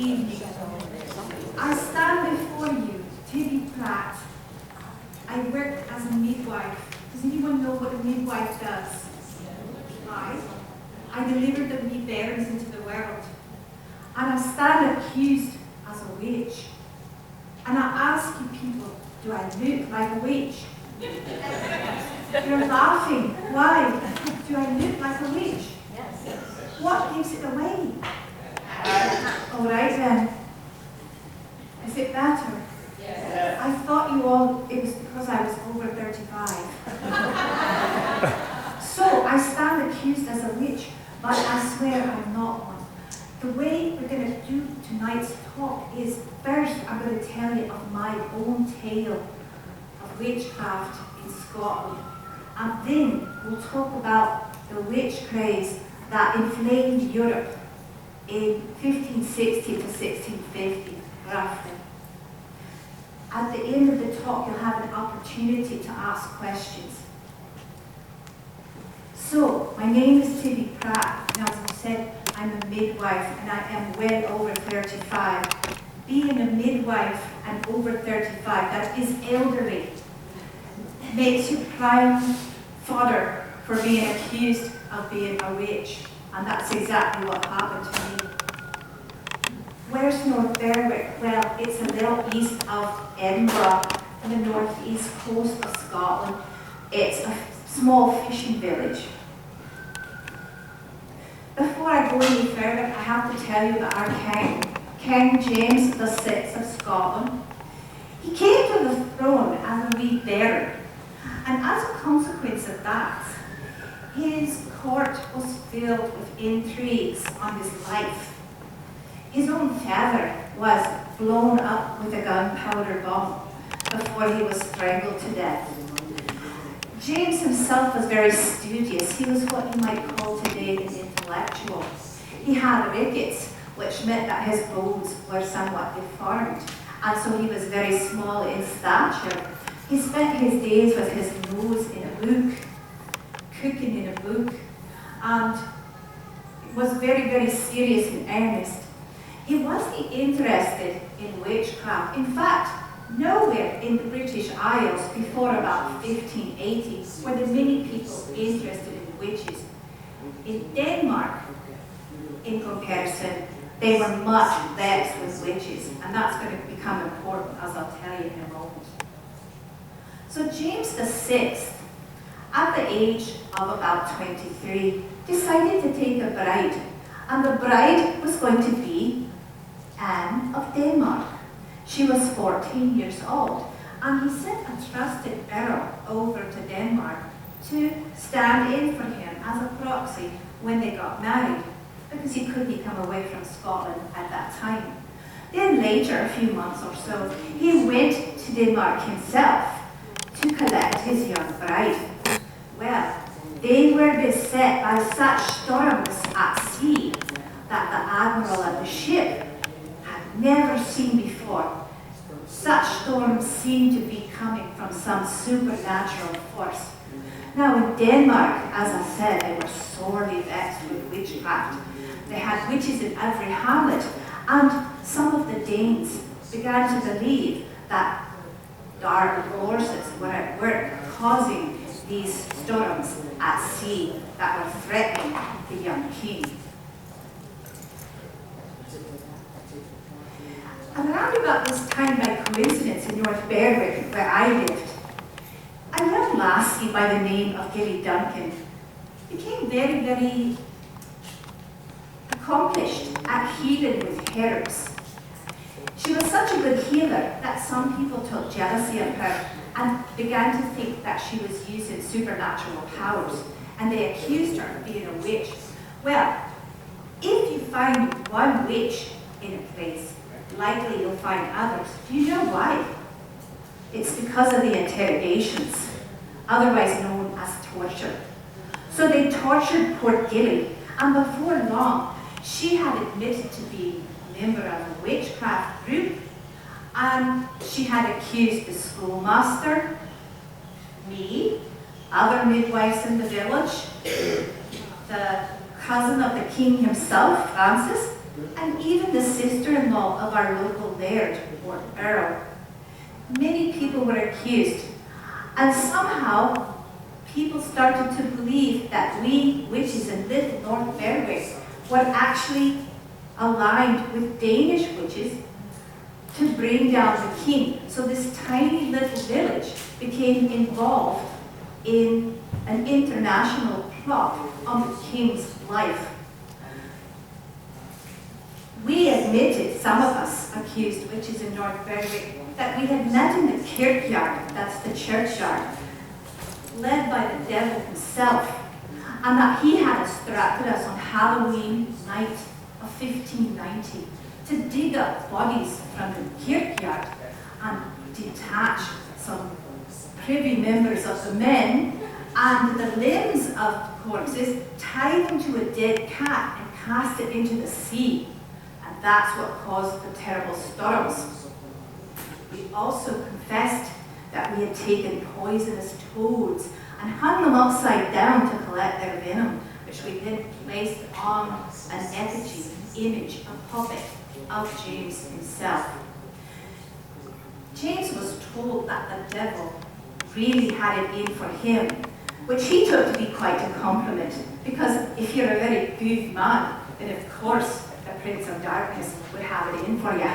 evening. I stand before you to be Pratt. I work as a midwife. Does anyone know what a midwife does? I deliver the wee bairns into the world. And I stand accused as a witch. And I ask you people, do I look like a witch? You're laughing. Why? Do I look like a witch? Yes. What gives it away? All right then. Is it better? Yes. I thought you all, it was because I was over 35. So I stand accused as a witch, but I swear I'm not one. The way we're going to do tonight's talk is, first I'm going to tell you of my own tale of witchcraft in Scotland. And then we'll talk about the witch craze that inflamed Europe in 1560 to 1650, roughly. At the end of the talk, you'll have an opportunity to ask questions. So, my name is Tibby Pratt, and as I said, I'm a midwife, and I am well over 35. Being a midwife and over 35, that is elderly, makes you prime fodder for being accused of being a witch, and that's exactly what happened to me. Where's North Berwick? Well, it's a little east of Edinburgh, on the northeast coast of Scotland. It's a small fishing village. Before I go any further, I have to tell you that our king, King James VI of Scotland, he came to the throne as a wee bairn, and as a consequence of that, his court was filled with intrigues on his life. His own father was blown up with a gunpowder bomb before he was strangled to death. James himself was very studious. He was what you might call today an intellectual. He had rickets, which meant that his bones were somewhat deformed, and so he was very small in stature. He spent his days with his nose in a book, cooking in a book, and was very, very serious and earnest. He wasn't interested in witchcraft. In fact, nowhere in the British Isles before about 1580 were there many people interested in witches. In Denmark, in comparison, they were much less with witches, and that's going to become important, as I'll tell you in a moment. So James VI, at the age of about 23, decided to take a bride, and the bride was going to be Anne of Denmark. She was 14 years old, and he sent a trusted earl over to Denmark to stand in for him as a proxy when they got married, because he couldn't come away from Scotland at that time. Then later, a few months or so, he went to Denmark himself to collect his young bride. Well, they were beset by such storms at sea that the admiral of the ship had never seen before. Such storms seemed to be coming from some supernatural force. Now in Denmark, as I said, they were sorely vexed with witchcraft. They had witches in every hamlet, and some of the Danes began to believe that dark forces were at work causing these storms at sea that were threatening the young king. And around about this time, by coincidence, in North Berwick, where I lived, a young lassie by the name of Gilly Duncan became very, very accomplished at healing with herbs. She was such a good healer that some people took jealousy of her and began to think that she was using supernatural powers, and they accused her of being a witch. Well, if you find one witch in a place, likely you'll find others. Do you know why? It's because of the interrogations, otherwise known as torture. So they tortured poor Gilly, and before long, she had admitted to being a member of a witchcraft group, and she had accused the schoolmaster, me, other midwives in the village, the cousin of the king himself, Francis, and even the sister-in-law of our local laird, Lord Earl. Many people were accused, and somehow people started to believe that we, witches in Little North Berwick, were actually aligned with Danish witches to bring down the king. So this tiny little village became involved in an international plot on the king's life. We admitted, some of us accused witches in North Berwick, that we had met in the kirkyard, that's the churchyard, led by the devil himself, and that he had instructed us on Halloween night of 1590 to dig up bodies from the kirkyard and detach some privy members of the men and the limbs of the corpses, tie them to a dead cat and cast it into the sea. And that's what caused the terrible storms. We also confessed that we had taken poisonous toads and hung them upside down to collect their venom, which we then placed on an effigy, image, a puppet of James himself. James was told that the devil really had it in for him, which he took to be quite a compliment, because if you're a very good man, then of course the Prince of Darkness would have it in for you.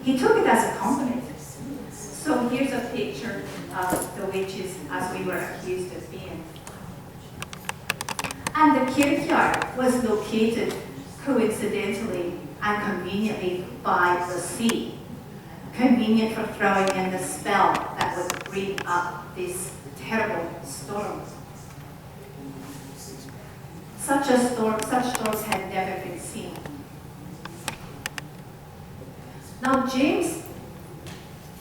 He took it as a compliment. So here's a picture of the witches as we were accused of being. And the kirkyard was located coincidentally and conveniently by the sea. Convenient for throwing in the spell that would bring up this terrible storm. Such storms had never been seen. Now James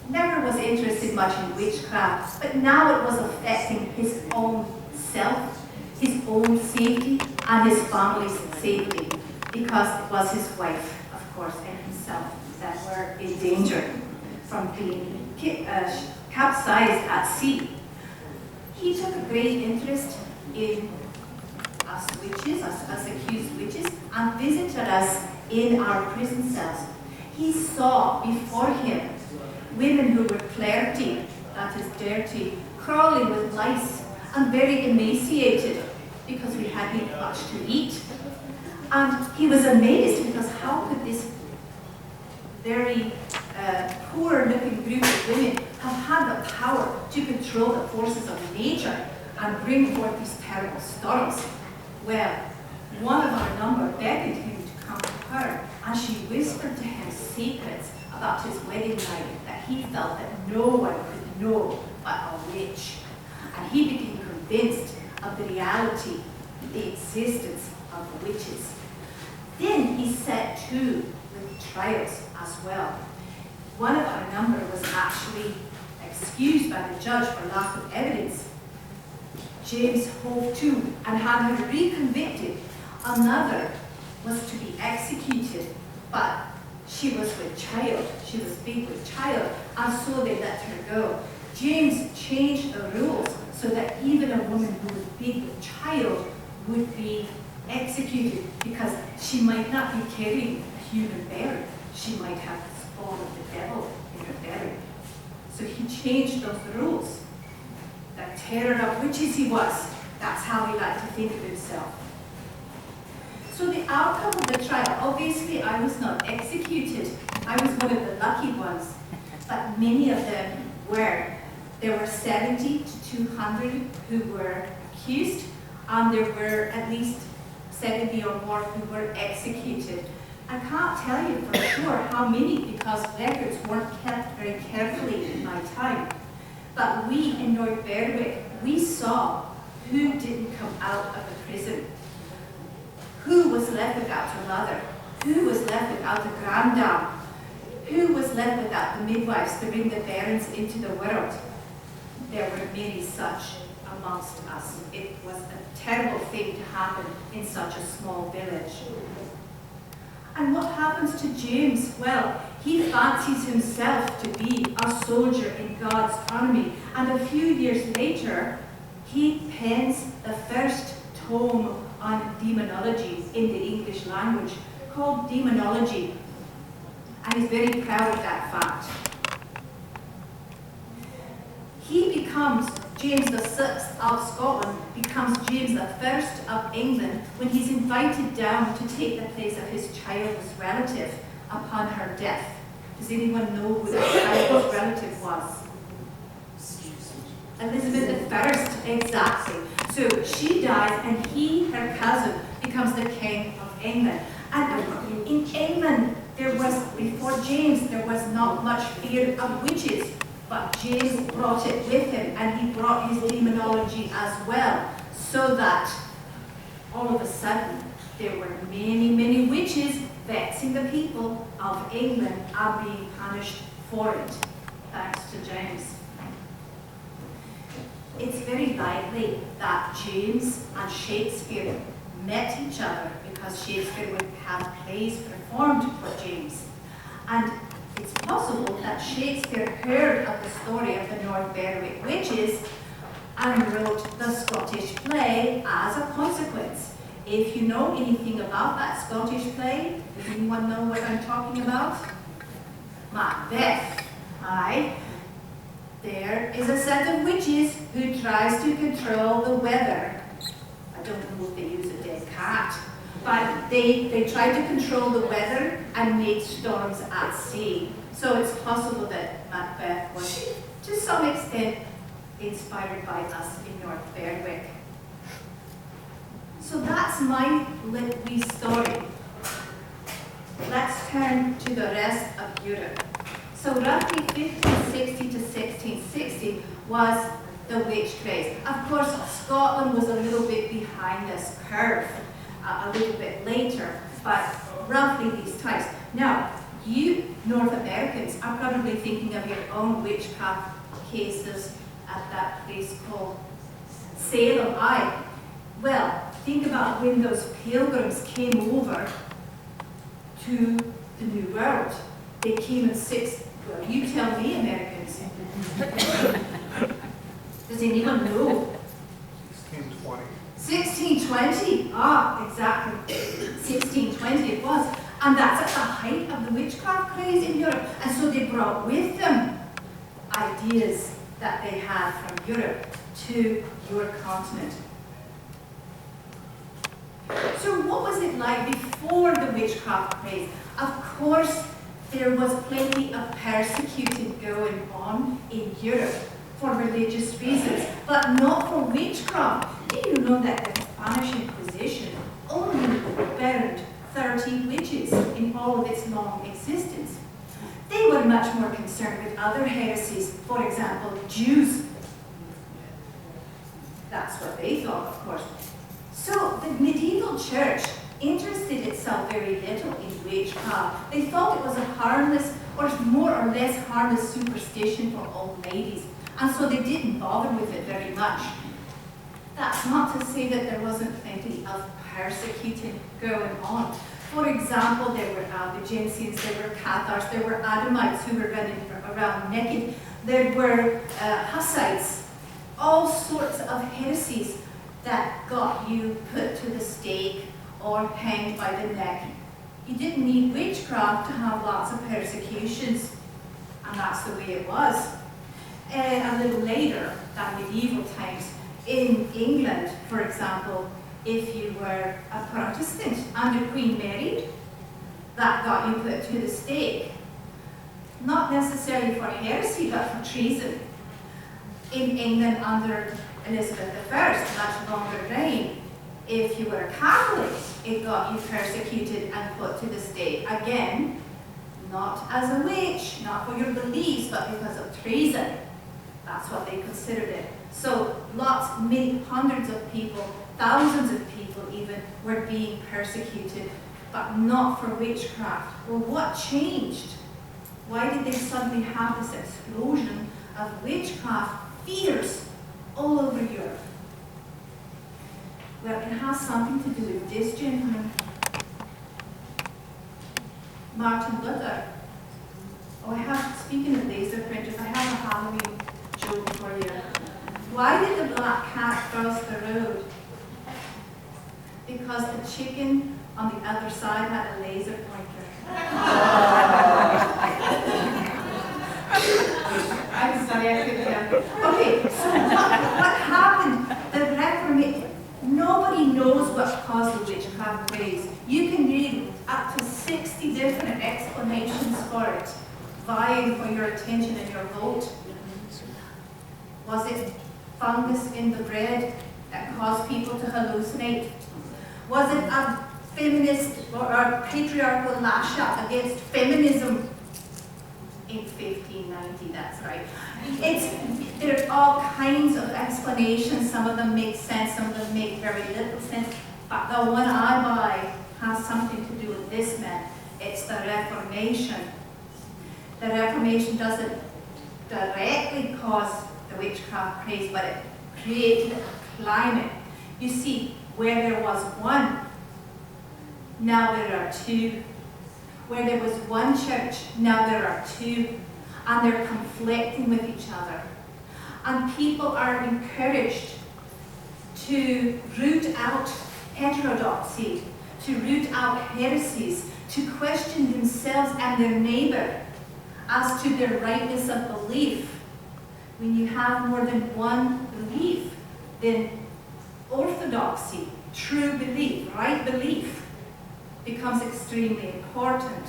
never was interested much in witchcraft, but now it was affecting his own self, his own safety, and his family's safety, because it was his wife, of course, and himself that were in danger from being capsized at sea. He took a great interest in us witches, us accused witches, and visited us in our prison cells. He saw before him women who were clarty, that is dirty, crawling with lice, and very emaciated because we hadn't much to eat. And he was amazed because how could this very poor-looking group of women have had the power to control the forces of nature and bring forth these terrible storms? Well, one of our number beckoned him to come to her, and she whispered to him secrets about his wedding night that he felt that no one could know but a witch. And he became convinced of the reality, the existence of the witches. Then he set to with trials as well. One of our number was actually excused by the judge for lack of evidence. James hove to and had her reconvicted. Another was to be executed, but she was with child. She was big with child, and so they let her go. James changed the rules so that even a woman who was big with child would be executed, because she might not be carrying a human belly. She might have the spawn of the devil in her belly. So he changed those rules. The terror of witches he was. That's how he liked to think of himself. So the outcome of the trial, obviously I was not executed. I was one of the lucky ones. But many of them were. There were 70 to 200 who were accused, and there were at least 70 or more who were executed. I can't tell you for sure how many, because records weren't kept very carefully in my time. But we in North Berwick, we saw who didn't come out of the prison, who was left without a mother, who was left without a granddam, who was left without the midwives to bring the parents into the world. There were many such amongst us. It was a terrible thing to happen in such a small village. And what happens to James? Well, he fancies himself to be a soldier in God's army, and a few years later, he pens the first tome on demonology in the English language, called demonology, and he's very proud of that fact. He becomes, James VI of Scotland becomes James I of England when he's invited down to take the place of his childless relative upon her death. Does anyone know who that childless relative was? Elizabeth I, exactly. So she dies, and he, her cousin, becomes the king of England. And in England, before James, there was not much fear of witches, but James brought it with him, and he brought his demonology as well, so that all of a sudden, there were many, many witches vexing the people of England and being punished for it, thanks to James. It's very likely that James and Shakespeare met each other because Shakespeare would have plays performed for James. And it's possible that Shakespeare heard of the story of the North Berwick witches and wrote the Scottish play as a consequence. If you know anything about that Scottish play, does anyone know what I'm talking about? Macbeth. Aye. There is a set of witches who tries to control the weather. I don't know if they use a dead cat, but they try to control the weather and make storms at sea. So it's possible that Macbeth was, to some extent, inspired by us in North Berwick. So that's my little wee story. Let's turn to the rest of Europe. So roughly 1560 to 1660 was the witch craze. Of course, Scotland was a little bit behind this curve, a little bit later, but roughly these times. Now, you North Americans are probably thinking of your own witchcraft cases at that place called Salem. Aye. Well, think about when those pilgrims came over to the New World. They came in well, you tell me, Americans. Does anyone know? 1620. 1620. Ah, exactly. 1620 it was. And that's at the height of the witchcraft craze in Europe. And so they brought with them ideas that they had from Europe to your continent. So what was it like before the witchcraft craze? Of course, there was plenty of persecuting going on in Europe for religious reasons, but not for witchcraft. Do you know that the Spanish Inquisition only burned 30 witches in all of its long existence? They were much more concerned with other heresies, for example, Jews. That's what they thought, of course. So the medieval church interested itself very little in witchcraft. They thought it was a harmless, or more or less harmless superstition for old ladies, and so they didn't bother with it very much. That's not to say that there wasn't plenty of persecuting going on. For example, there were Albigensians, there were Cathars, there were Adamites who were running around naked, there were Hussites, all sorts of heresies that got you put to the stake or hanged by the neck. You didn't need witchcraft to have lots of persecutions, and that's the way it was. A little later, than medieval times, in England, for example, if you were a Protestant under Queen Mary, that got you put to the stake. Not necessarily for heresy, but for treason. In England under Elizabeth I, much longer reign, if you were a Catholic, it got you persecuted and put to the stake. Again, not as a witch, not for your beliefs, but because of treason. That's what they considered it. So lots, many hundreds of people, thousands of people even, were being persecuted, but not for witchcraft. Well, what changed? Why did they suddenly have this explosion of witchcraft fears all over Europe? Well, it has something to do with this gentleman, Martin Luther. Speaking of laser printers, I have a Halloween joke for you. Why did the black cat cross the road? Because the chicken on the other side had a laser pointer. I'm sorry, I couldn't help it. Okay, so what happened? The Reformation, nobody knows what caused the witchcraft craze. You can read up to 60 different explanations for it, vying for your attention and your vote. Was it fungus in the bread that caused people to hallucinate? Was it a feminist or a patriarchal lash out against feminism in 1590? That's right. There are all kinds of explanations. Some of them make sense, some of them make very little sense. But the one I buy has something to do with this man. It's the Reformation. The Reformation doesn't directly cause the witchcraft craze, but it created a climate. You see, where there was one, now there are two. Where there was one church, now there are two. And they're conflicting with each other. And people are encouraged to root out heterodoxy, to root out heresies, to question themselves and their neighbor as to their rightness of belief. When you have more than one belief, then orthodoxy, true belief, right belief, becomes extremely important.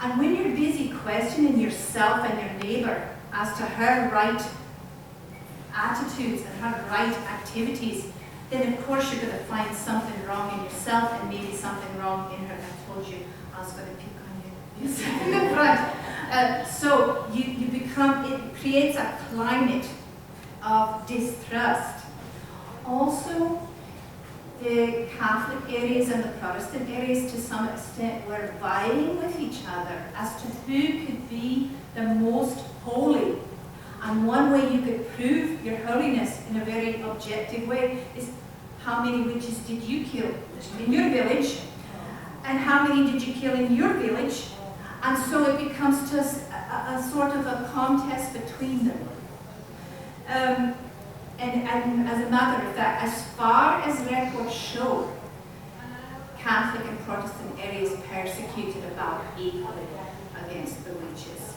And when you're busy questioning yourself and your neighbor as to her right attitudes and her right activities, then of course you're going to find something wrong in yourself and maybe something wrong in her. I told you I was going to pick on you. You sit in the front. So you become, it creates a climate of distrust. Also, the Catholic areas and the Protestant areas to some extent were vying with each other as to who could be the most holy. And one way you could prove your holiness in a very objective way is how many witches did you kill in your village, and how many did you kill in your village, and so it becomes just a sort of a contest between them. And as a matter of fact, as far as records show, Catholic and Protestant areas persecuted about equally against the witches.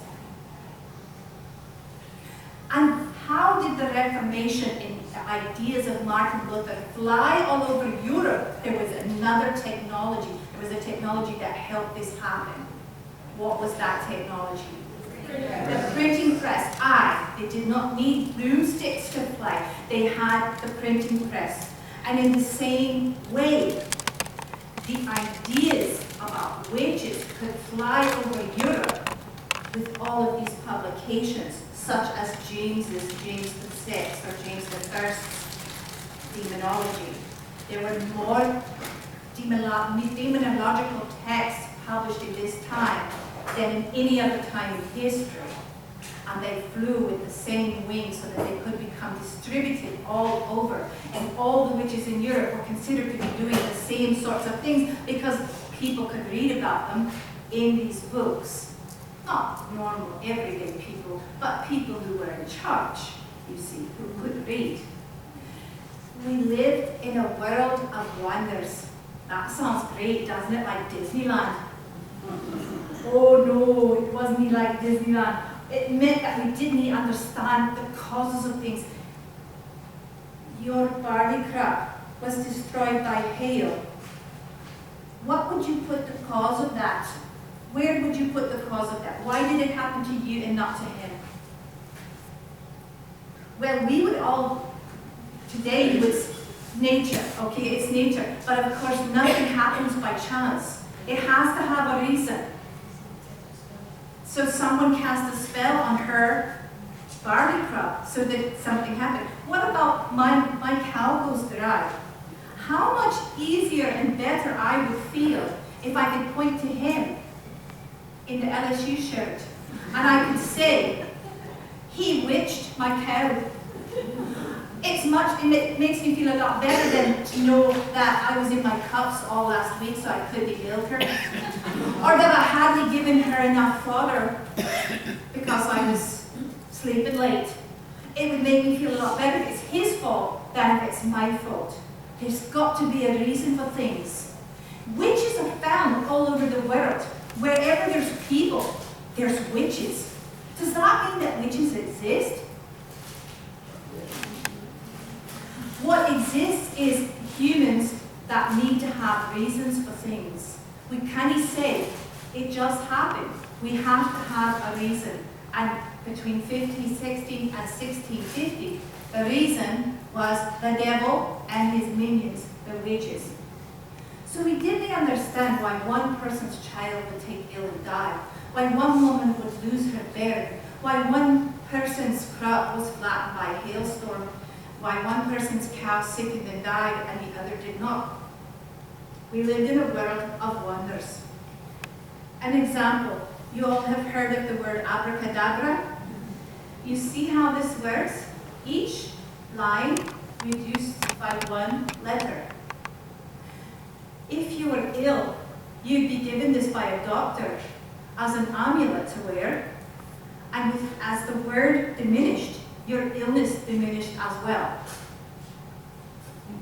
And how did the Reformation and the ideas of Martin Luther fly all over Europe? There was another technology. There was a technology that helped this happen. What was that technology? The printing press. They did not need broomsticks to fly. They had the printing press. And in the same way, the ideas about witches could fly over Europe with all of these publications, such as James VI or James I's demonology. There were more demonological texts published in this time than in any other time in history. And they flew with the same wings so that they could become distributed all over. And all the witches in Europe were considered to be doing the same sorts of things because people could read about them in these books. Not normal, everyday people, but people who were in charge, you see, who could read. We lived in a world of wonders. That sounds great, doesn't it? Like Disneyland. Oh no, it wasn't like Disneyland. It meant that we didn't understand the causes of things. Your barley crop was destroyed by hail. What would you put the cause of that? Where would you put the cause of that? Why did it happen to you and not to him? Well, we would all, today it's nature, okay, it's nature. But of course, nothing happens by chance. It has to have a reason. So someone cast a spell on her barley crop so that something happened. What about my cow goes dry? How much easier and better I would feel if I could point to him in the LSU shirt and I could say, he witched my cow. It makes me feel a lot better than to know that I was in my cups all last week so I couldn't milk her. Or that I hadn't given her enough fodder because I was sleeping late. It would make me feel a lot better if it's his fault than if it's my fault. There's got to be a reason for things. Witches are found all over the world. Wherever there's people, there's witches. Does that mean that witches exist? What exists is humans that need to have reasons for things. We can't say it just happened. We have to have a reason. And between 1516 and 1650, the reason was the devil and his minions, the witches. So we didn't understand why one person's child would take ill and die, why one woman would lose her bear, why one person's crop was flattened by a hailstorm, why one person's cow sickened and died and the other did not. We lived in a world of wonders. An example, you all have heard of the word abracadabra. You see how this works? Each line reduced by one letter. If you were ill, you'd be given this by a doctor as an amulet to wear, and as the word diminished, your illness diminished as well.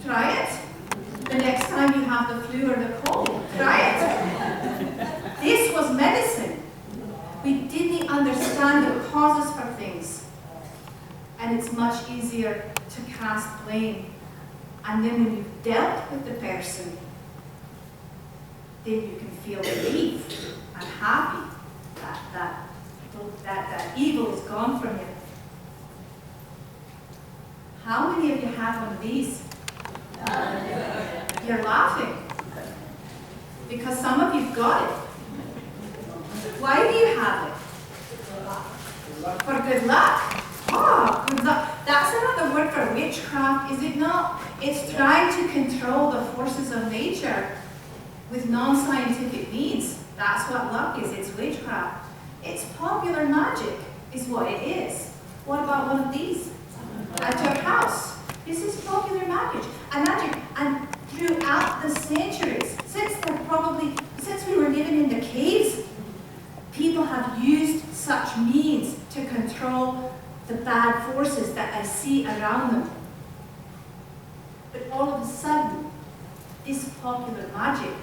Try it. The next time you have the flu or the cold, try it. This was medicine. We didn't understand the causes for things, and it's much easier to cast blame. And then when you've dealt with the person, then you can feel relief and happy that evil is gone from you. How many of you have one of these? You're laughing because some of you've got it. Why do you have it? For good luck. Oh, good luck. That's another word for witchcraft, is it not? It's trying to control the forces of nature with non-scientific means. That's what luck is. It's witchcraft. It's popular magic is what it is. What about one of these? At your house. This is popular magic. And throughout the centuries, since we were living in the caves, people have used such means to control the bad forces that I see around them. But all of a sudden, this popular magic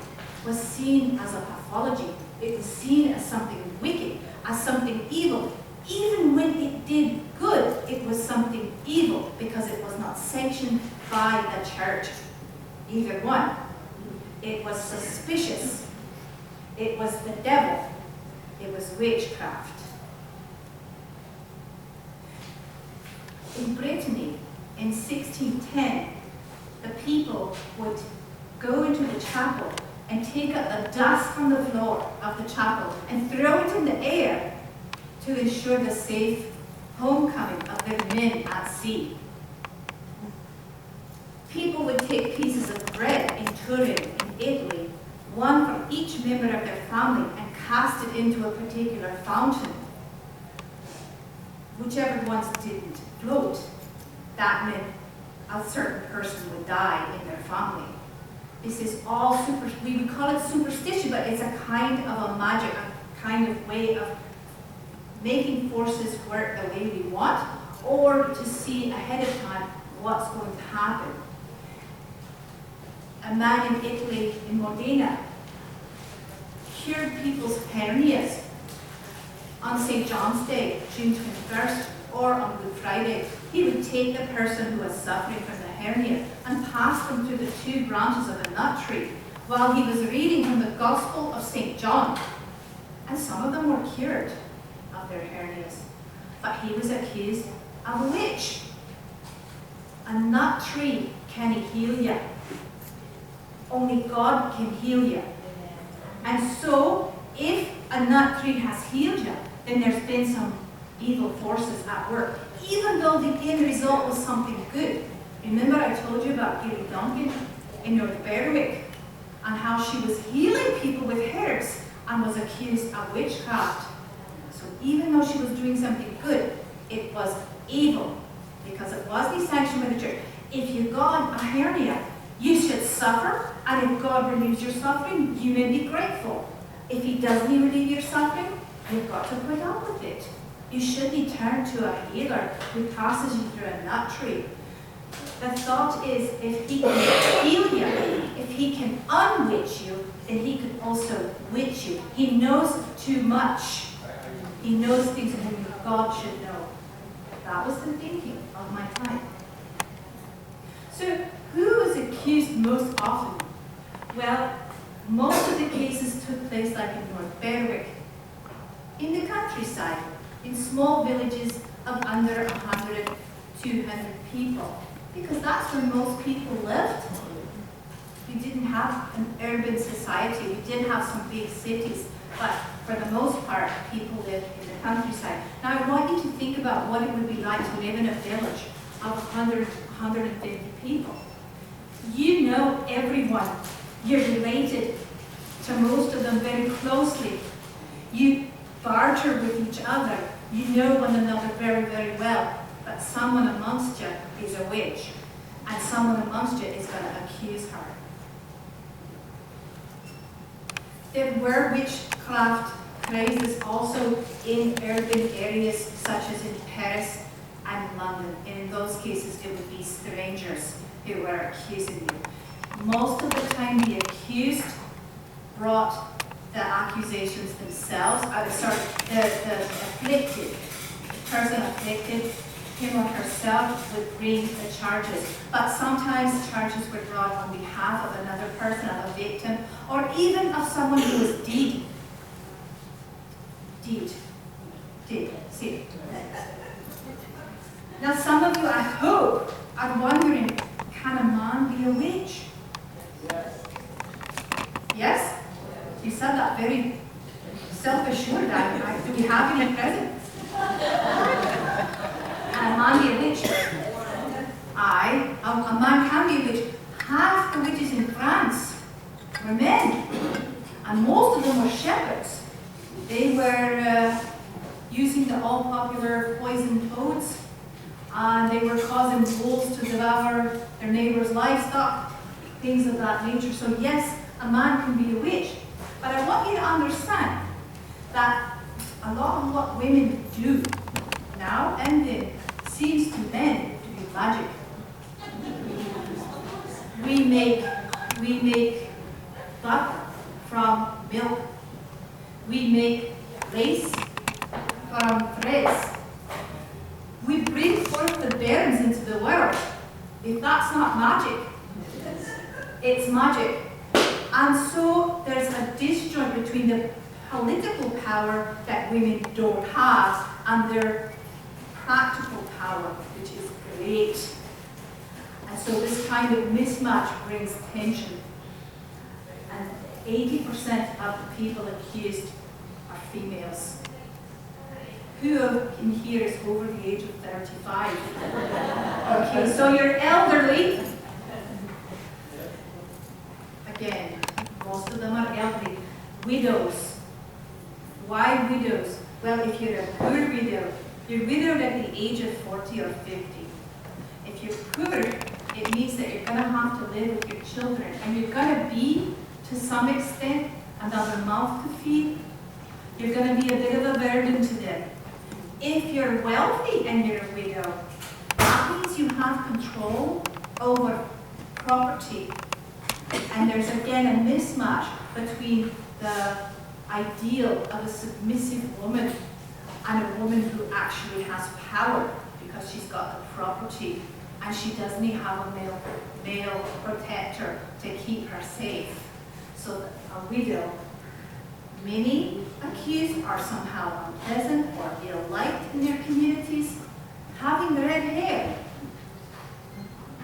was seen as a pathology. It was seen as something wicked, as something evil. Even when it did good, it was something evil because it was not sanctioned by the church. Either one. It was suspicious. It was the devil. It was witchcraft. In Brittany, in 1610, the people would go into the chapel and take up the dust from the floor of the chapel and throw it in the air to ensure the safe homecoming of their men at sea. People would take pieces of bread in Turin, in Italy, one from each member of their family, and cast it into a particular fountain. Whichever ones didn't float, that meant a certain person would die in their family. This is all we would call it superstition, but it's a kind of a magic, a kind of way of making forces work the way we want, or to see ahead of time what's going to happen. A man in Italy, in Modena, cured people's hernias on St. John's Day, June 21st, or on Good Friday. He would take the person who was suffering from the hernia and pass them through the two branches of a nut tree while he was reading from the Gospel of St. John. And some of them were cured of their hernias. But he was accused of a witch. A nut tree can heal you. Only God can heal you. And so, if a nut tree has healed you, then there's been some evil forces at work, even though the end result was something good. Remember I told you about Gilly Duncan in North Berwick and how she was healing people with herbs and was accused of witchcraft. So even though she was doing something good, it was evil because it wasn't sanctioned by the church. If you got a hernia, you should suffer, and if God relieves your suffering, you may be grateful. If He doesn't relieve your suffering, you've got to put up with it. You should be turned to a healer who passes you through a nut tree. The thought is, if he can heal you, if he can unwitch you, then he can also witch you. He knows too much. He knows things that only God should know. That was the thinking of my time. So, who was accused most often? Well, most of the cases took place like in North Berwick, in the countryside, in small villages of under 100, 200 people, because that's where most people lived. We didn't have an urban society. We did have some big cities, but for the most part, people lived in the countryside. Now, I want you to think about what it would be like to live in a village of 100, 150 people. You know everyone. You're related to most of them very closely. You barter with each other. You know one another very, very well. But someone amongst you is a witch, and someone amongst you is going to accuse her. There were witchcraft crazes also in urban areas such as in Paris and London. And in those cases, it would be strangers who were accusing you. Most of the time, the accused brought the accusations themselves. The afflicted, person afflicted, him or herself would bring the charges. But sometimes charges were brought on behalf of another person, of a victim, or even of someone who was dead. See. Now some of you, I hope, are wondering, can a man be a witch? Yes? You said that very self-assured. Do we have any presents? Can a man be a witch? Aye, a man can be a witch. Half the witches in France were men, and most of them were shepherds. They were using the all-popular poison toads, and they were causing wolves to devour their neighbors' livestock, things of that nature. So yes, a man can be a witch. But I want you to understand that a lot of what women do now and then seems to men to be magic. We make butter from milk. We make lace from threads. We bring forth the bairns into the world. If that's not magic, it's magic. And so there's a disjoint between the political power that women don't have and their practical power, which is great. And so this kind of mismatch brings tension. And 80% of the people accused are females. Who in here is over the age of 35? Okay, so you're elderly. Again, most of them are elderly. Widows. Why widows? Well, if you're a poor widow, you're widowed at the age of 40 or 50. If you're poor, it means that you're going to have to live with your children, and you're going to be, to some extent, another mouth to feed. You're going to be a bit of a burden to them. If you're wealthy and you're a widow, that means you have control over property. And there's again a mismatch between the ideal of a submissive woman and a woman who actually has power because she's got the property and she doesn't have a male protector to keep her safe. So a widow, many accused are somehow unpleasant or ill-liked in their communities. Having red hair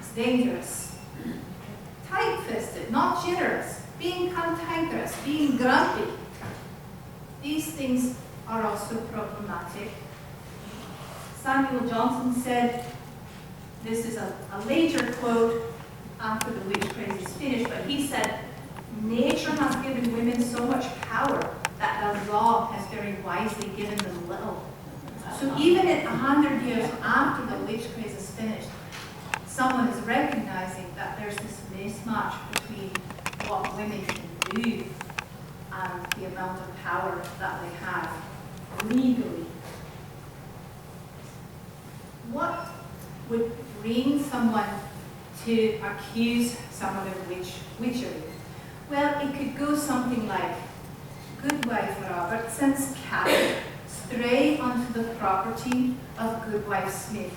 is dangerous. Tight-fisted, not generous, being cantankerous, being grumpy. These things are also problematic. Samuel Johnson said, this is a later quote after the witch craze is finished, but he said, nature has given women so much power that the law has very wisely given them little. So even at 100 years after the witch craze is finished, someone is recognizing that there's this mismatch between what women can do and the amount of power that they have legally. What would bring someone to accuse someone of witchery? Well, it could go something like, Goodwife Robertson's cat stray onto the property of Goodwife Smith.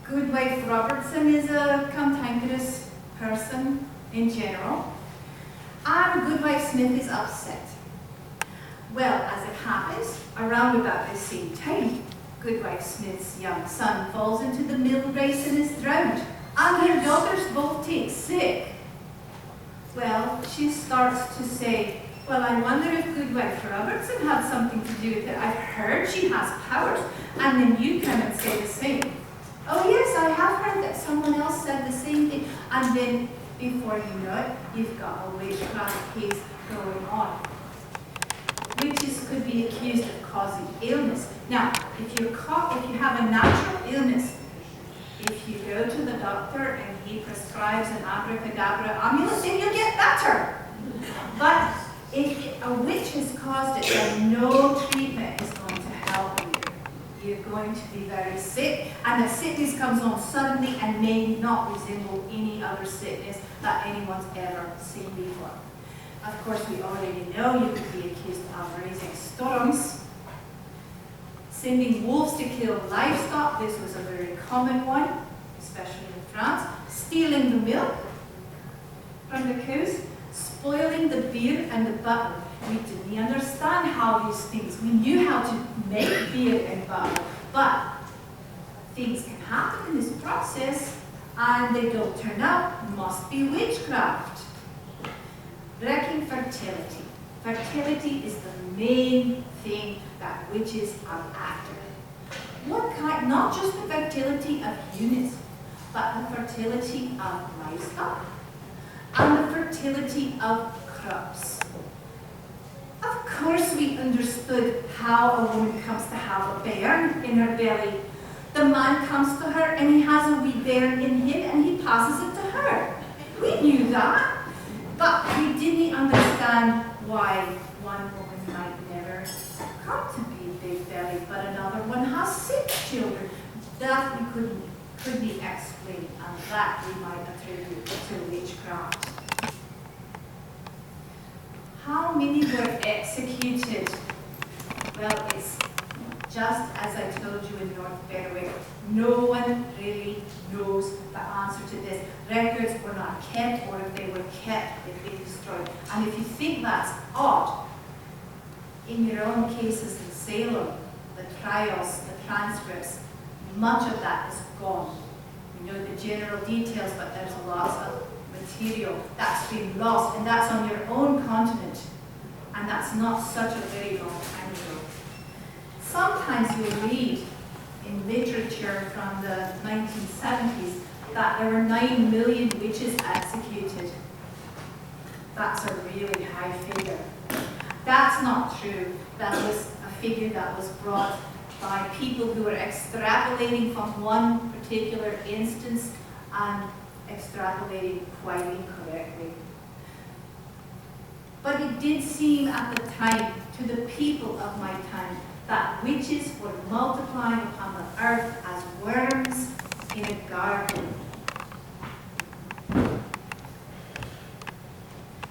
Goodwife Robertson is a cantankerous person in general, and Goodwife Smith is upset. Well, as it happens, around about the same time, Goodwife Smith's young son falls into the mill race and is drowned, and their daughters both take sick. Well, she starts to say, well, I wonder if Goodwife Robertson had something to do with it. I've heard she has powers. And then you come and say the same. Oh yes, I have heard that someone else said the same thing. And then, before you know it, you've got a witchcraft case going on. Witches could be accused of causing illness. Now, if you have a natural illness, if you go to the doctor and he prescribes an abracadabra amulet, then you'll get better. But if a witch has caused it, then no treatment is going to help you. You're going to be very sick, and the sickness comes on suddenly and may not resemble any other sickness that anyone's ever seen before. Of course, we already know you could be accused of raising storms, sending wolves to kill livestock. This was a very common one, especially in France. Stealing the milk from the cows, spoiling the beer and the butter. We didn't understand how these things, we knew how to make beer and butter, but things can happen in this process and they don't turn out. Must be witchcraft. Wrecking fertility. Fertility is the main thing that witches are after. What kind? Not just the fertility of humans, but the fertility of livestock and the fertility of crops. Of course we understood how a woman comes to have a bairn in her belly. The man comes to her and he has a wee bairn in him and he passes it to her. We knew that. But we didn't understand why one woman might never come to be big belly, but another one has 6 children. That we couldn't explain, and that we might attribute to witchcraft. How many were executed? Well, it's just as I told you in North Berwick. No one really knows the answer to this. Records were not kept, or if they were kept, they've been destroyed. And if you think that's odd, in your own cases in Salem, the trials, the transcripts, much of that is gone. You know the general details, but there's lots of material that's been lost, and that's on your own continent. And that's not such a very long time ago. Sometimes you'll read in literature from the 1970s that there were 9 million witches executed. That's a really high figure. That's not true. That was a figure that was brought by people who were extrapolating from one particular instance and extrapolating quite incorrectly. But it did seem at the time, to the people of my time, that witches were multiplying upon the earth as worms in a garden.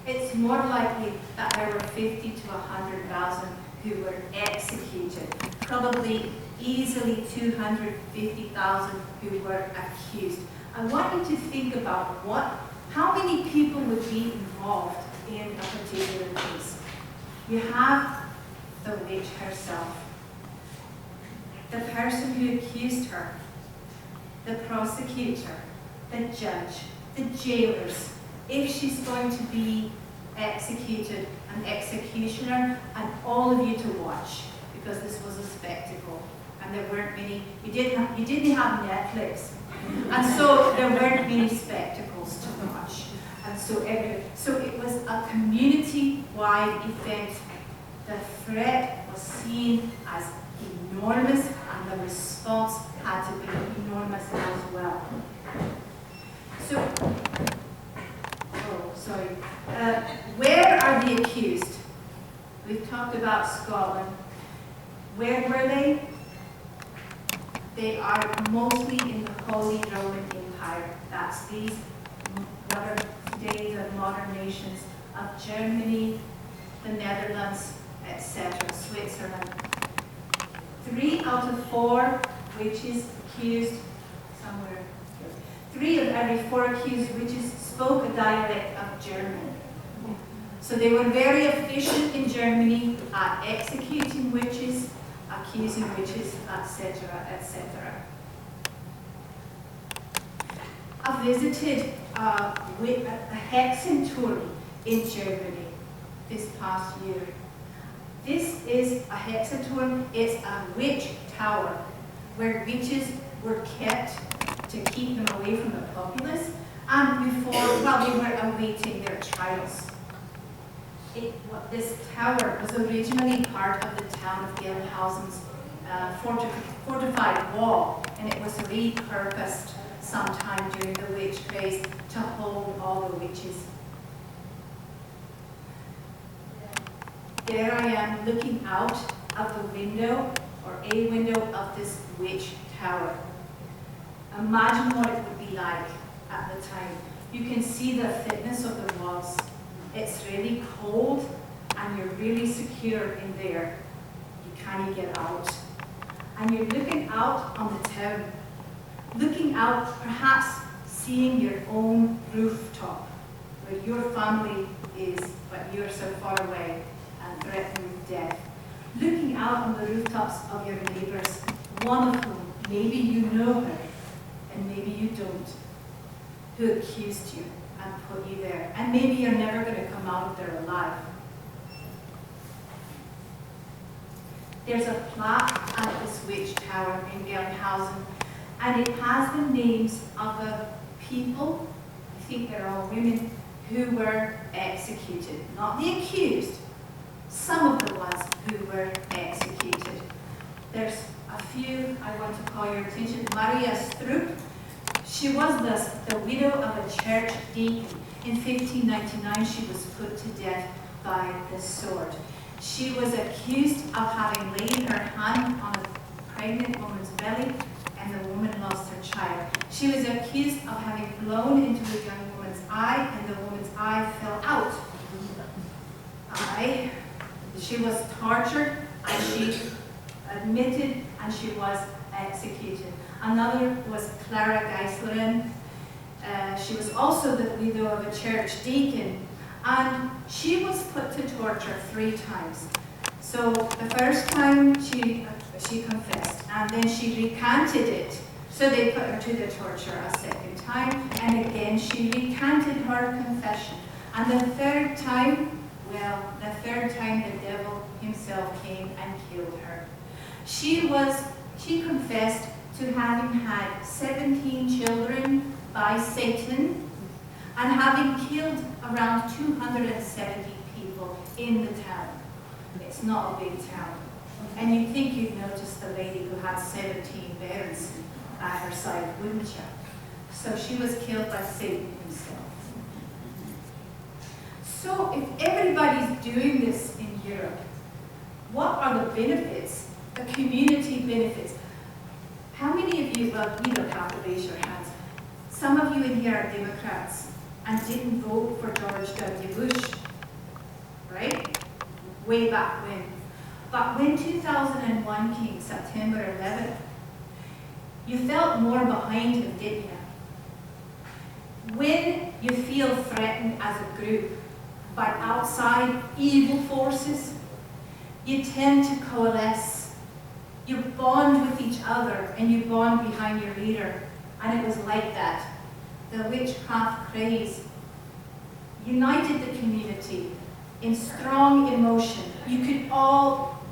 It's more likely that there were 50 to 100,000 who were executed, probably easily 250,000 who were accused. I want you to think about how many people would be involved in a particular case. You have the witch herself, the person who accused her, the prosecutor, the judge, the jailers, if she's going to be executed, an executioner, and all of you to watch, because this was a spectacle, and there weren't many. You didn't have Netflix, and so there weren't many spectacles to watch, and so it was a community-wide event. The threat was seen as enormous, and the response had to be enormous as well. Where are the accused? We've talked about Scotland. Where were they? They are mostly in the Holy Roman Empire. That's these today the modern nations of Germany, the Netherlands, etc., Switzerland. 3 out of 4 witches accused, somewhere, 3 of every 4 accused witches spoke a dialect of German. So they were very efficient in Germany at executing witches, accusing witches, etc., etc. I visited a Hexenturm in Germany this past year. This is a Hexenturm. It's a witch tower where witches were kept to keep them away from the populace and while they were awaiting their trials. This tower was originally part of the town of Gelnhausen's fortified wall, and it was repurposed sometime during the witch craze to hold all the witches. There I am looking out of the window, or a window of this witch tower. Imagine what it would be like at the time. You can see the thickness of the walls. It's really cold and you're really secure in there. You can't get out. And you're looking out on the town. Looking out, perhaps seeing your own rooftop where your family is, but you're so far away and threatened with death. Looking out on the rooftops of your neighbours, one of whom, maybe you know her and maybe you don't, who accused you and put you there. And maybe you're never going to come out of there alive. There's a plaque at this witch tower in Gelnhausen, and it has the names of the people, I think they're all women, who were executed. Not the accused, some of the ones who were executed. There's a few I want to call your attention. Maria Strupp. She was thus the widow of a church deacon. In 1599, she was put to death by the sword. She was accused of having laid her hand on a pregnant woman's belly, and the woman lost her child. She was accused of having blown into the young woman's eye, and the woman's eye fell out. She was tortured, and she admitted, and she was executed. Another was Clara Geislerin. She was also the widow of a church deacon, and she was put to torture 3 times. So the first time she confessed, and then she recanted it. So they put her to the torture a second time, and again she recanted her confession. And the third time, the devil himself came and killed her. She confessed to having had 17 children by Satan and having killed around 270 people in the town. It's not a big town. And you'd think you'd notice the lady who had 17 parents at her side, wouldn't you? So she was killed by Satan himself. So if everybody's doing this in Europe, what are the benefits, the community benefits? How many of you, well, you don't have to raise your hands. Some of you in here are Democrats and didn't vote for George W. Bush, right? Way back when. But when 2001 came, September 11th, you felt more behind him, didn't you? When you feel threatened as a group by outside evil forces, you tend to coalesce. You bond with each other and you bond behind your leader. And it was like that. The witchcraft craze united the community in strong emotion. You could all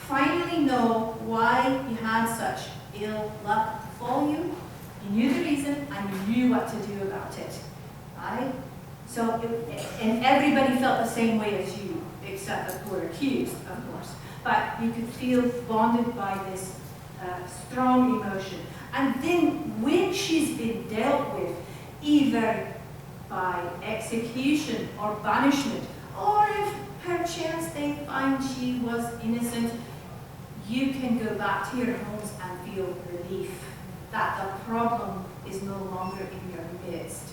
finally know why you had such ill luck befall you. You knew the reason and you knew what to do about it. Right? So, and everybody felt the same way as you, except the poor accused, of course. But you could feel bonded by this strong emotion. And then when she's been dealt with, either by execution or banishment, or if perchance they find she was innocent, you can go back to your homes and feel relief that the problem is no longer in your midst.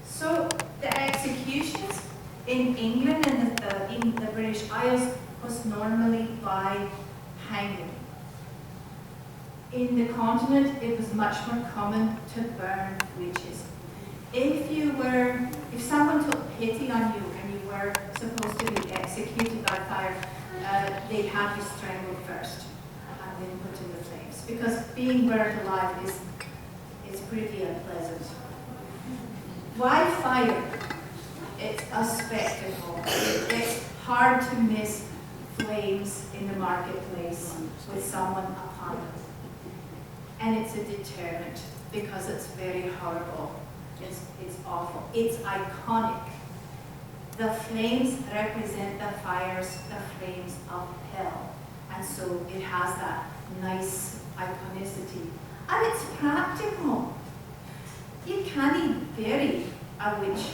So the executions in England and in the British Isles was normally by hanging. In the continent, it was much more common to burn witches. If someone took pity on you and you were supposed to be executed by fire, they'd have you strangled first and then put in the flames. Because being burned alive is pretty unpleasant. Why fire? It's a spectacle. It's hard to miss flames in the marketplace with someone upon it. And it's a deterrent because it's very horrible. It's awful. It's iconic. The flames represent the flames of hell. And so it has that nice iconicity. And it's practical. You can't bury a witch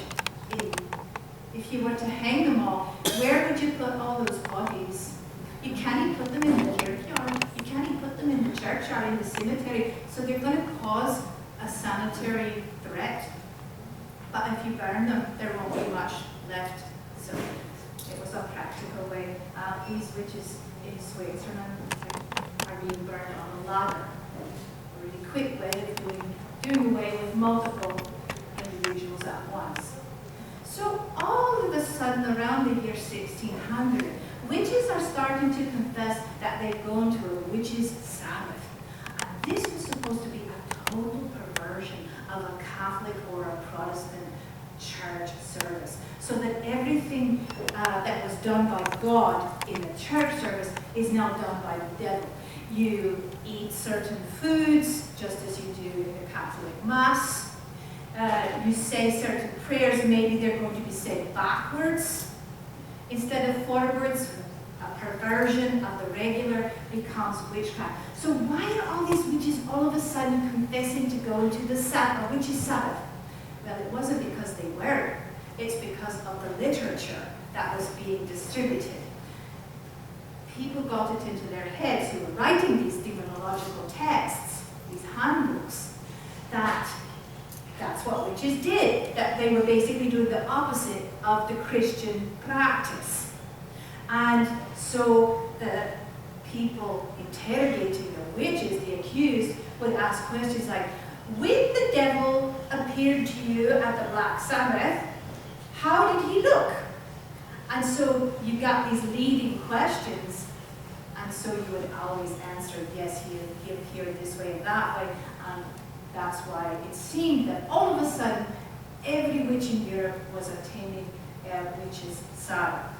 if you were to hang them all. Where would you put all those bodies? You can't put them in the kirkyard. You can't put them in the churchyard, in the cemetery. So they're going to cause a sanitary threat. But if you burn them, there won't be much left. So it was a practical way. These witches in Switzerland are being burned on a ladder. A really quick way of doing away with multiple individuals at once. So all of a sudden, around the year 1600, witches are starting to confess that they've gone to a witches' Sabbath. And this was supposed to be a total perversion of a Catholic or a Protestant church service. So that everything that was done by God in the church service is now done by the devil. You eat certain foods, just as you do in the Catholic Mass. You say certain prayers, maybe they're going to be said backwards instead of forwards. A perversion of the regular becomes witchcraft. So why are all these witches all of a sudden confessing to go to the Sabbath, witches' Sabbath? Well, it wasn't because they were. It's because of the literature that was being distributed. People got it into their heads who were writing these demonological texts, these handbooks, that that's what witches did, that they were basically doing the opposite of the Christian practice. And so the people interrogating the witches, the accused, would ask questions like, when the devil appeared to you at the Black Sabbath, how did he look? And so you got these leading questions, and so you would always answer, yes, he appeared this way and that way. And that's why it seemed that all of a sudden, every witch in Europe was attending witches' Sabbath.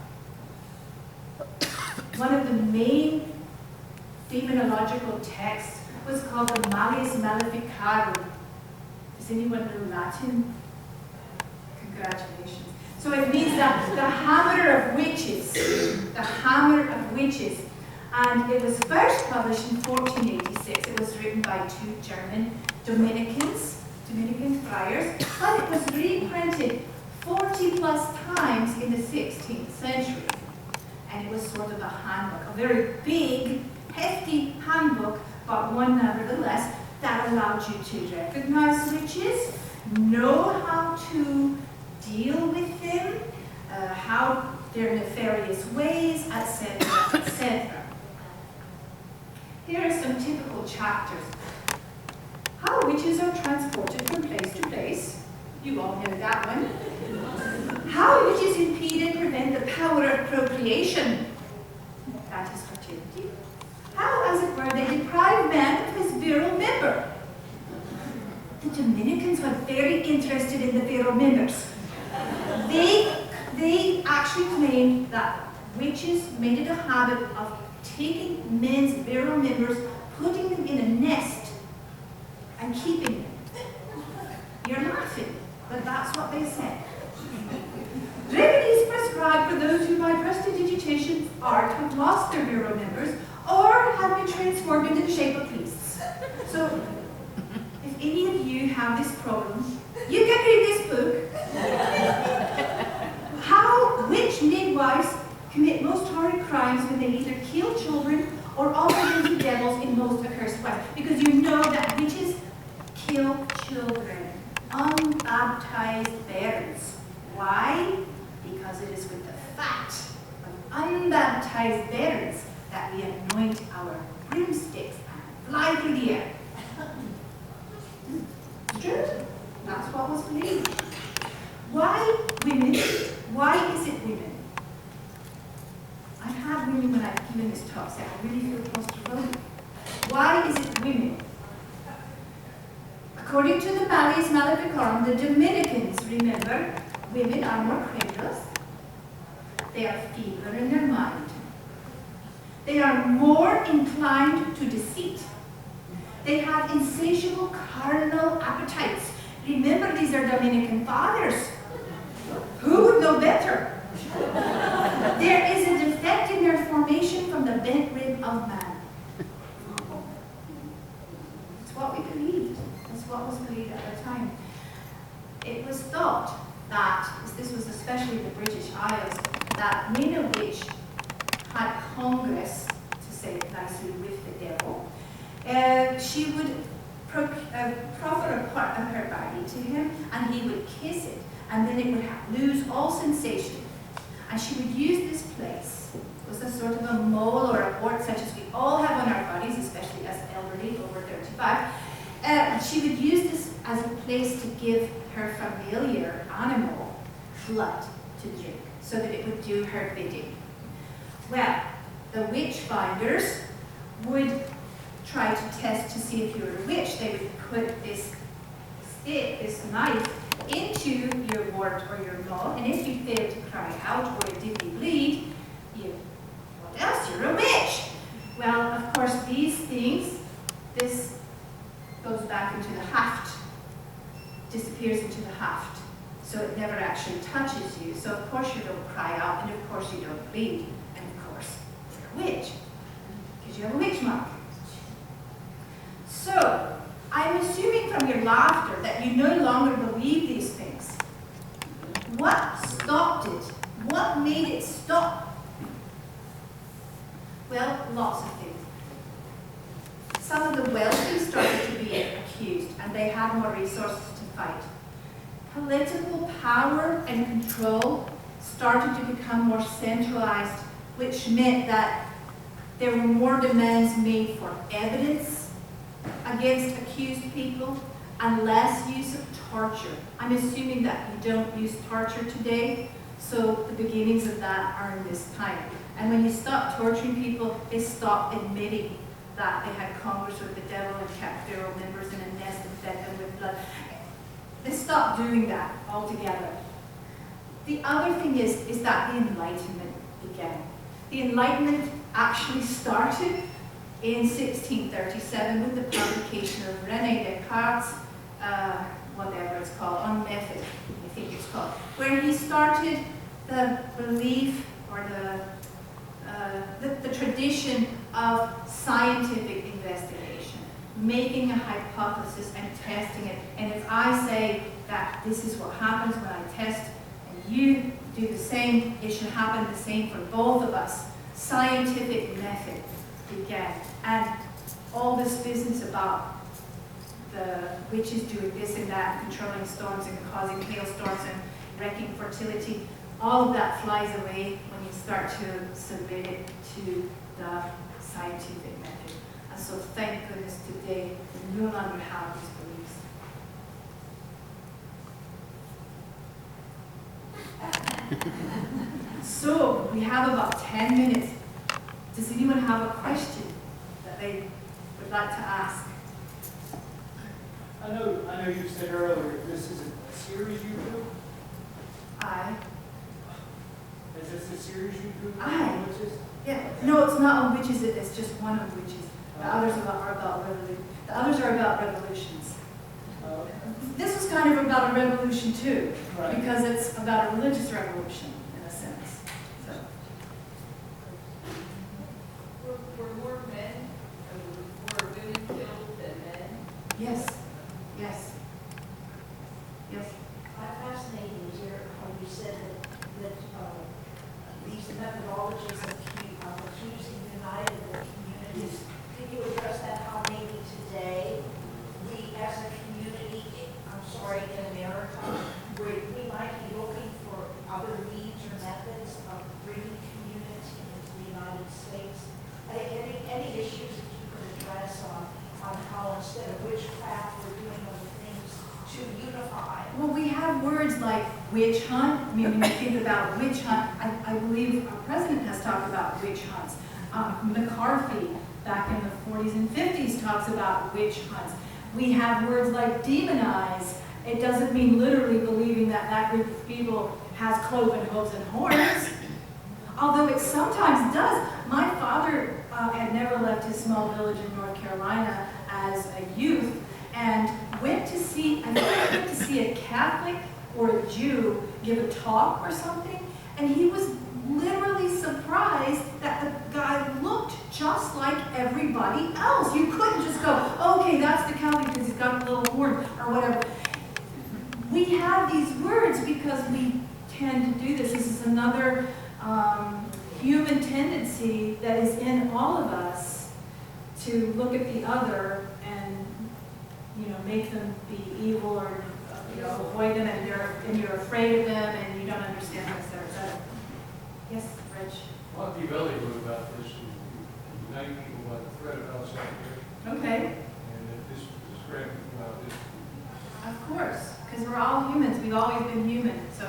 One of the main demonological texts was called the Malleus Maleficarum. Does anyone know Latin? Congratulations. So it means that the hammer of witches, the hammer of witches. And it was first published in 1486. It was written by two German Dominican friars, but it was reprinted 40 plus times in the 16th century. And it was sort of a handbook, a very big, hefty handbook, but one nevertheless that allowed you to recognize witches, know how to deal with them, how their nefarious ways, etc., etc. Here are some typical chapters. How witches are transported from place to place. You all know that one. How witches impede and prevent the power of procreation. That is fertility. How, as it were, they deprive man of his virile member. The Dominicans were very interested in the virile members. They actually claimed that witches made it a habit of taking men's virile members, putting them in a nest, and keeping them. You're laughing, but that's what they said. Remedies prescribed for those who by prestidigitation art have lost their virile members or have been transformed into the shape of priests. So, if any of you have this problem, you can read this book. How witch midwives commit most horrid crimes when they either kill children or offer them to devils in most accursed way. Because you know that witches kill children, unbaptized babes. Why? Because it is with the fat of unbaptized babes that we anoint our broomsticks and fly through the air. It's true. That's what was believed. Why women? Why is it women? I've had women when I've given this talk say, I really feel claustrophobic. Why is it women? According to the Malleus Maleficarum, the Dominicans, remember, women are more credulous. They are feebler in their mind. They are more inclined to deceit. They have insatiable carnal appetites. Remember, these are Dominican fathers. Who would know better? There is a defect in their formation from the bent rib of man. It's what we believed. It's what was believed at the time. It was thought that, this was especially the British Isles, that when a witch had congress, to say it nicely, with the devil, she would proffer a part of her body to him, and he would kiss it, and then it would lose all sensation. And she would use this place. It was a sort of a mole or a wart such as we all have on our bodies, especially as elderly over 35. She would use this as a place to give her familiar animal blood to drink, so that it would do her bidding. Well, the witch finders would try to test to see if you were a witch. They would put this stick, this knife, into your wart or your mole, and if you failed to cry out or it didn't bleed, what else? You're a witch. Well, of course, these things, this goes back into the haft, disappears into the haft, so it never actually touches you. So of course you don't cry out, and of course you don't bleed, and of course you're a witch, because you have a witch mark. So, I'm assuming from your laughter that you no longer believe these things. What stopped it? What made it stop? Well, lots of things. Some of the wealthy started to be accused, and they had more resources to fight. Political power and control started to become more centralized, which meant that there were more demands made for evidence against accused people and less use of torture. I'm assuming that you don't use torture today, so the beginnings of that are in this time. And when you stop torturing people, they stop admitting that they had congress with the devil and kept pharaoh members in a nest and fed them with blood. They stopped doing that altogether. The other thing is that the Enlightenment began. The Enlightenment actually started in 1637 with the publication of René Descartes' whatever it's called, on method, I think it's called, where he started the belief or the tradition of scientific investigation, making a hypothesis and testing it. And if I say that this is what happens when I test and you do the same, it should happen the same for both of us. Scientific method began. And all this business about the witches doing this and that, controlling storms and causing hailstorms and wrecking fertility, all of that flies away when you start to submit it to the scientific method. And so thank goodness today we no longer have these beliefs. So we have about 10 minutes. Does anyone have a question that they would like to ask? I know you said earlier this is a series you do. Aye. Is this a series you do? Aye. Witches? Yeah. No, it's not on witches. It's just one on witches. The others are about revolution. The others are about revolutions. Okay. This was kind of about a revolution too, Right. because it's about a religious revolution in a sense. So. Were more men, were women killed than men? Yes. Yes. Yes. Fascinating to hear how you said that these methodologies witch hunt. I mean, when you think about witch hunt, I believe our president has talked about witch hunts. McCarthy, back in the 40s and 50s, talks about witch hunts. We have words like demonize. It doesn't mean literally believing that that group of people has cloven hooves and horns, although it sometimes does. My father had never left his small village in North Carolina as a youth and went to see, I think he went to see a Catholic or a Jew give a talk or something, and he was literally surprised that the guy looked just like everybody else. You couldn't just go, okay, that's the Catholic because he's got a little horn or whatever. We have these words because we tend to do this. This is another human tendency that is in all of us to look at the other and, you know, make them be evil or, you know, avoid them, and you're afraid of them and you don't understand them, etc. Yes, Rich? Talk to your belly about this and unite people by the thread of outside here. Okay. And if this is describing about this. Of course, because we're all humans. We've always been human. So,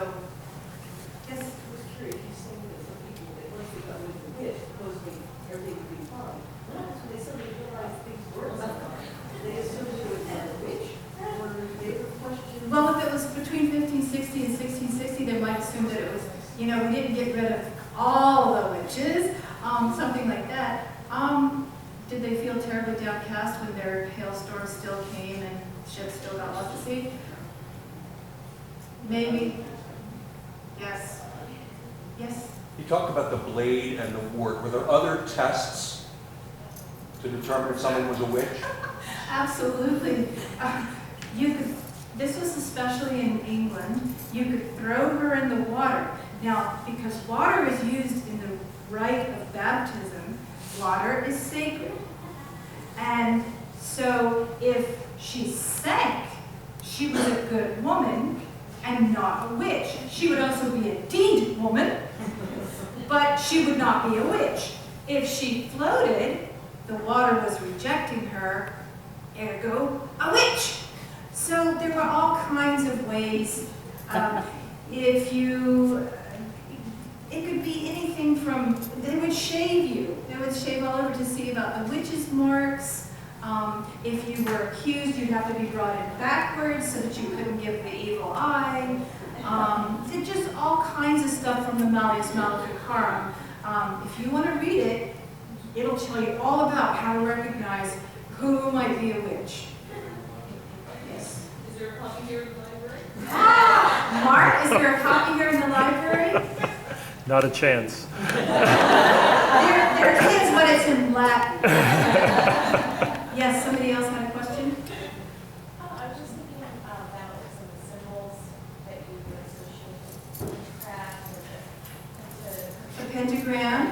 yes. I was curious, you saying that some people, that once they got with the witch, supposedly everything would be fine. What happens when they suddenly realize things weren't fine? They assumed it was a witch, or they were questioning. Well, if it was between 1560 and 1660, they might assume that it was, you know, we didn't get rid of all the witches, something like that. Did they feel terribly downcast when their hailstorms still came and ships still got lost to sea? Maybe. Yes. Yes. You talked about the blade and the wart. Were there other tests to determine if someone was a witch? Absolutely. This was especially in England. You could throw her in the water. Now, because water is used in the rite of baptism, water is sacred. And so if she sank, she was a good woman and not a witch. She would also be a deed woman, but she would not be a witch. If she floated, the water was rejecting her, ergo, a witch. So there were all kinds of ways. It could be anything from, they would shave you. They would shave all over to see about the witch's marks. If you were accused, you'd have to be brought in backwards so that you couldn't give the evil eye. Just all kinds of stuff from the Malleus Maleficarum. If you want to read it, it'll tell you all about how to recognize who might be a witch. Yes. Is there a copy here in the library? Mark, is there a copy here in the library? Not a chance. There is, but it's in Latin. Yes, somebody else had a question? I was just thinking about some of the symbols that you would associate with craft or The pentagram?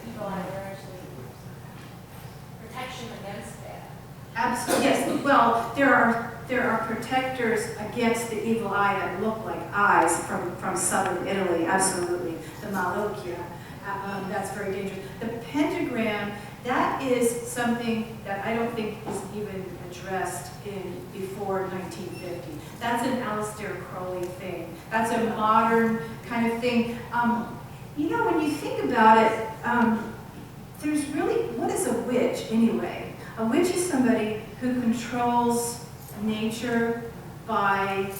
people are actually protection against that. Absolutely, yes. Well, there are protectors against the evil eye that look like eyes from southern Italy, absolutely. The malocchia, that's very dangerous. The pentagram, that is something that I don't think is even addressed before 1950. That's an Aleister Crowley thing. That's a modern kind of thing. You know, when you think about it, there's really, what is a witch anyway? A witch is somebody who controls nature by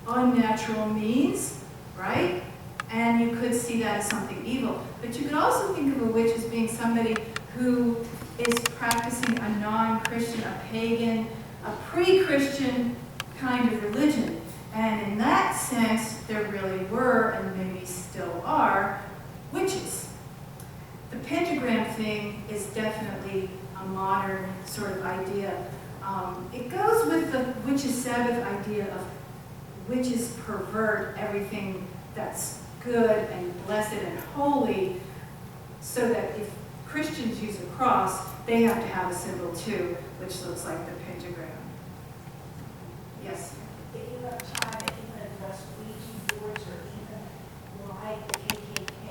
unnatural means, right? And you could see that as something evil. But you could also think of a witch as being somebody who is practicing a non-Christian, a pagan, a pre-Christian kind of religion. And in that sense, there really were, and maybe still are, witches. The pentagram thing is definitely a modern sort of idea. It goes with the witches' Sabbath idea of witches pervert everything that's good and blessed and holy, so that if Christians use a cross, they have to have a symbol too, which looks like the pentagram. Yes? If you have time, if you can address Ouija boards or even why the KKK,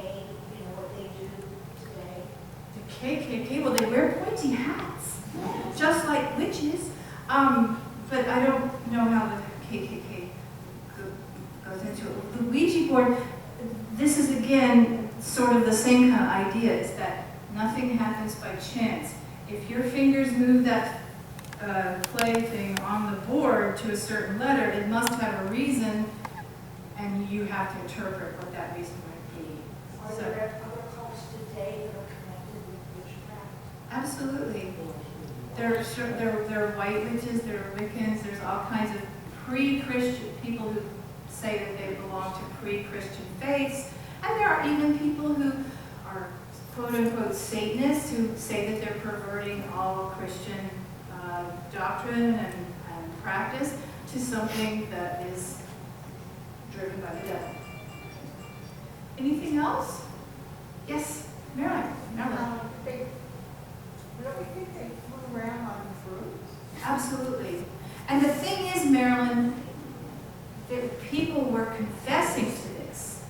you know, what they do today. The KKK, well, they wear pointy hats, just like witches. But I don't know how the KKK goes into again, sort of the same kind of idea is that nothing happens by chance. If your fingers move that clay thing on the board to a certain letter, it must have a reason, and you have to interpret what that reason might be. Are So- there other cults today that are connected with witchcraft? Absolutely. There are white witches, there are Wiccans, there's all kinds of pre-Christian people who say that they belong to pre-Christian faiths, and there are even people who are quote-unquote Satanists who say that they're perverting all Christian doctrine and practice to something that is driven by the devil. Anything else? Yes, Marilyn. Really think they flew around on fruits? Absolutely. And the thing is, Marilyn, that people were confessing to this.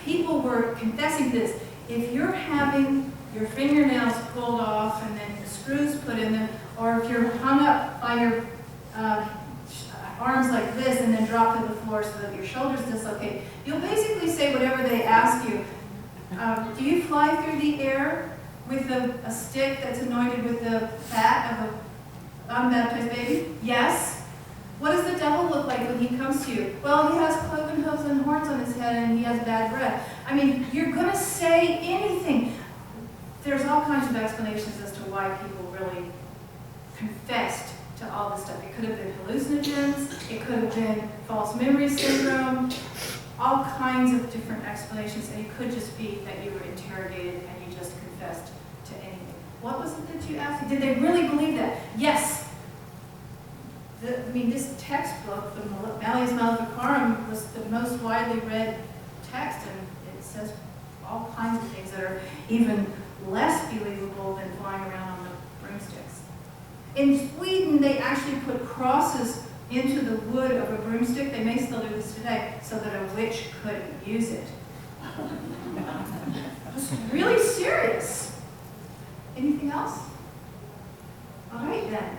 People were confessing to this. If you're having your fingernails pulled off and then screws put in them, or if you're hung up by your arms like this and then drop to the floor so that your shoulders dislocate, you'll basically say whatever they ask you. Do you fly through the air with a stick that's anointed with the fat of a unbaptized baby? Yes. What does the devil look like when he comes to you? Well, he has cloven hooves and horns on his head and he has bad breath. I mean, you're going to say anything. There's all kinds of explanations as to why people really confessed to all this stuff. It could have been hallucinogens, it could have been false memory syndrome, all kinds of different explanations, and it could just be that you were interrogated and you just confessed to anything. What was it that you asked? Did they really believe that? Yes. This textbook, the Malleus Maleficarum, was the most widely read text, and it says all kinds of things that are even less believable than flying around on the broomsticks. In Sweden, they actually put crosses into the wood of a broomstick. They may still do this today, so that a witch couldn't use it. It's really serious. Anything else? All right then.